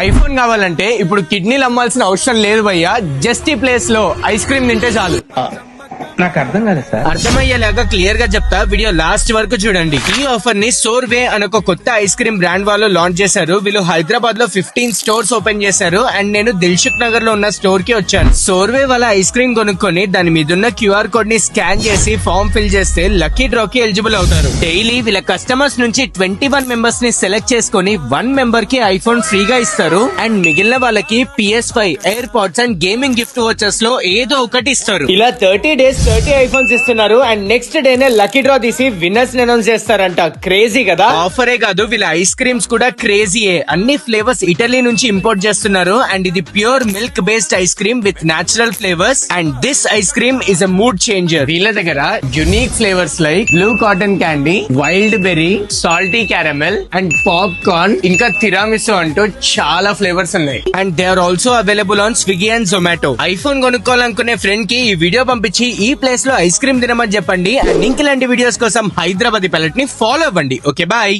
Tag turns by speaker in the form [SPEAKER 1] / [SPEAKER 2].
[SPEAKER 1] IPhone కావాలంటే ఇప్పుడు కిడ్నీలు అమ్మాల్సిన అవసరం లేదు భయ్యా. జస్ట్ ఈ ప్లేస్ లో ఐస్ క్రీమ్ తింటే చాలు.
[SPEAKER 2] నాకు అర్థం కాలేదు సార్.
[SPEAKER 1] అర్థమయ్యేలాగా క్లియర్ గా చెప్తా, వీడియో లాస్ట్ వరకు చూడండి. ఈ ఆఫర్ ని సోర్వే అనే ఒక కొత్త ఐస్ క్రీమ్ బ్రాండ్ వాళ్ళు లాంచ్ చేశారు. వీళ్ళు హైదరాబాద్ లో 15 స్టోర్స్ ఓపెన్ చేశారు అండ్ నేను దిల్సుఖ్ నగర్ లో ఉన్న స్టోర్ కి వచ్చాను. సోర్వే వాళ్ళ ఐస్ క్రీమ్ కొనుక్కొని దాని మీద ఉన్న క్యూఆర్ కోడ్ ని స్కాన్ చేసి ఫామ్ ఫిల్ చేస్తే లక్కీ డ్రా కి ఎలిజిబుల్ అవుతారు. డైలీ వీళ్ళ కస్టమర్స్ నుంచి 21 మెంబర్స్ ని సెలెక్ట్ చేసుకుని 1 మెంబర్ కి ఐఫోన్ ఫ్రీగా ఇస్తారు అండ్ మిగిలిన వాళ్ళకి PS5, AirPods and gaming gift vouchers లో ఏదో ఒకటి ఇస్తారు. ఇలా 30 డేస్ 30 ఐఫోన్స్ ఇస్తున్నారు అండ్ నెక్స్ట్ డేనే లక్కీ డ్రా తీసి విన్నర్స్ అనౌన్స్ చేస్తారంట. క్రేజీ కదా. ఆఫరే కాదు, వీళ్ళ ఐస్ క్రీమ్స్ కూడా క్రేజీయే. అన్ని ఫ్లేవర్స్ ఇటలీ నుంచి ఇంపోర్ట్ చేస్తున్నారు అండ్ ఇది pure milk based ice cream with natural flavours and this ice cream is a mood changer. వీళ్ళ దగ్గర unique flavours like blue cotton candy, wild berry, salty caramel and popcorn, ఇంకా tiramisu అంటూ చాలా flavours ఉన్నాయి. And they are also available on Swiggy and Zomato. IPhone కొనుక్కోవాలనుకునే friend కి ఈ video పంపించి ఈ ప్లేస్ లో ఐస్ క్రీమ్ తినమని చెప్పండి. అండ్ ఇంక ఇలాంటి వీడియోస్ కోసం హైదరాబాద్ ప్యాలెట్ ని ఫాలో అవ్వండి. Okay bye.